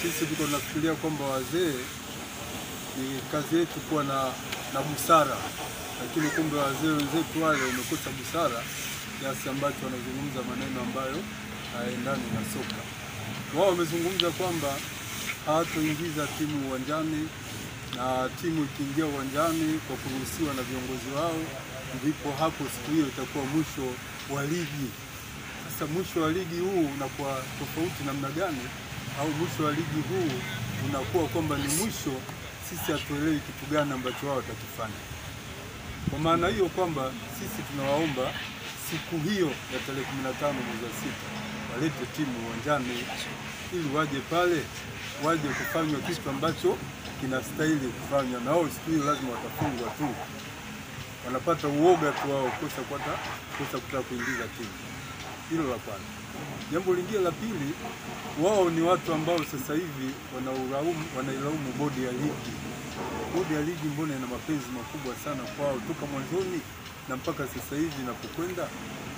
sisi tuko tunafikiria kwamba wazee ni kazi yetu kuwa na busara, lakini kumbe wazee wenzetu wale wamekosa busara kiasi ambacho wanazungumza maneno ambayo hayaendani na soka. Wao wamezungumza kwamba hawatoingiza timu uwanjani, na timu ikiingia uwanjani kwa kuruhusiwa na viongozi wao, ndipo hapo siku hiyo itakuwa mwisho wa ligi. Sasa mwisho wa ligi huu unakuwa tofauti namna gani? Au mwisho wa ligi huu unakuwa kwamba ni mwisho, sisi hatuelewi kitu gani ambacho wao watakifanya. Kwa maana hiyo kwamba sisi tunawaomba siku hiyo ya tarehe 15 mwezi wa 6 walete timu uwanjani ili waje pale, waje kufanywa kitu ambacho kinastahili kufanywa, na wao siku hiyo lazima watafungwa tu. Wanapata uoga tu wao kosa kutaka kuingiza timu. Hilo la kwanza. Jambo lingine la pili, wao ni watu ambao sasa hivi wanailaumu bodi ya ligi. Bodi ya ligi mbona ina mapenzi makubwa sana kwao toka mwanzoni na mpaka sasa hivi inapokwenda.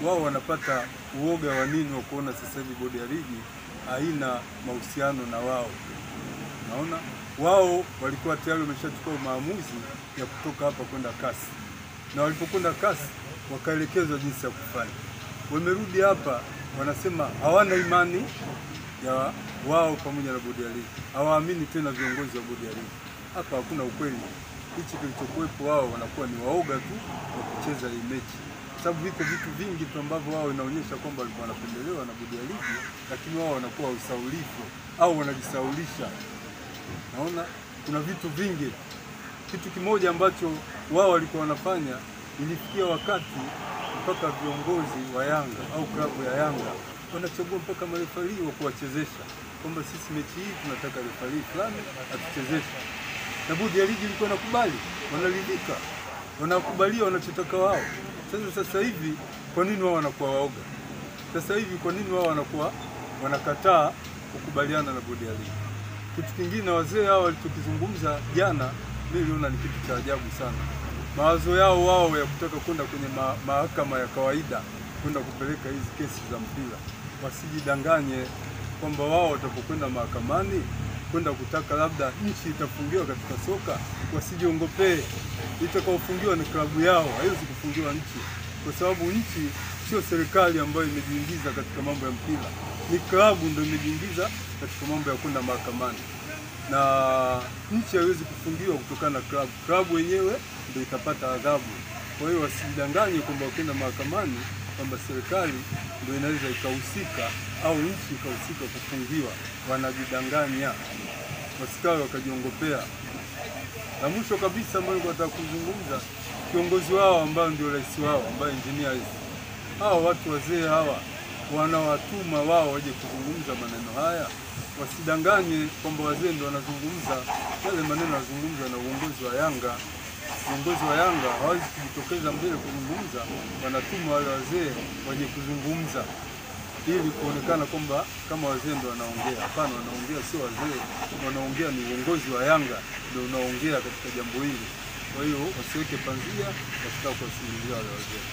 Wao wanapata uoga wa nini wa kuona sasa hivi bodi ya ligi haina mahusiano na wao. Naona wao walikuwa tayari wameshachukua maamuzi ya kutoka hapa kwenda kasi, na walipokwenda kasi wakaelekezwa jinsi ya kufanya. Wamerudi hapa wanasema hawana imani ya wao pamoja na bodi ya ligi, hawaamini tena viongozi wa bodi ya ligi. Hapa hakuna ukweli. Hichi kilichokuwepo, wao wanakuwa ni waoga tu wa kucheza hii mechi, sababu viko vitu vingi tu ambavyo wao inaonyesha kwamba walikuwa wanapendelewa na bodi ya ligi, lakini wao wanakuwa usaulifu au wanajisaulisha. Naona kuna vitu vingi. Kitu kimoja ambacho wao walikuwa wanafanya, ilifikia wakati mpaka viongozi wa Yanga au klabu ya Yanga wanachagua mpaka marefari wa kuwachezesha, kwamba sisi mechi hii tunataka refari fulani atuchezeshe. Na bodi ya ligi ilikuwa inakubali, wanaridhika, wanakubalia wanachotaka wao. Sasa hivi kwa nini wao wanakuwa waoga? Sasa hivi kwa nini wao wanakuwa wanakataa kukubaliana na bodi ya ligi? Kitu kingine wazee hao walichokizungumza jana, mimi niliona ni kitu cha ajabu sana. Mawazo yao wao ya kutaka kwenda kwenye mahakama ya kawaida kwenda kupeleka hizi kesi za mpira. Wasijidanganye kwamba wao watapokwenda mahakamani kwenda kutaka labda nchi itafungiwa katika soka, wasijiongopee. Itakaofungiwa ni klabu yao, haiwezi kufungiwa nchi, kwa sababu nchi sio serikali ambayo imejiingiza katika mambo ya mpira. Ni klabu ndio imejiingiza katika mambo ya kwenda mahakamani, na nchi haiwezi kufungiwa kutokana na klabu. Klabu yenyewe ndio itapata adhabu. Kwa hiyo wasijidanganye kwamba wakienda mahakamani kwamba serikali ndio inaweza ikahusika au nchi ikahusika kufungiwa. Wanajidanganya, wasikawe wakajiongopea. Na mwisho kabisa ambayo nataka kuzungumza, kiongozi wao ambao ndio rais wao ambaye engineer hizi, hao watu wazee hawa wanawatuma wao waje kuzungumza maneno haya. Wasidanganye kwamba wazee ndio wanazungumza yale maneno yanazungumzwa na uongozi wa Yanga. Uongozi wa Yanga hawezi kujitokeza mbele kuzungumza, wanatuma wale wazee waje kuzungumza ili kuonekana kwamba kama wazee ndio wanaongea. Hapana, wanaongea sio wazee, wanaongea ni uongozi wa Yanga ndio unaongea katika jambo hili. Kwa hiyo wasiweke panzia katika kuwasikilizia wale wazee.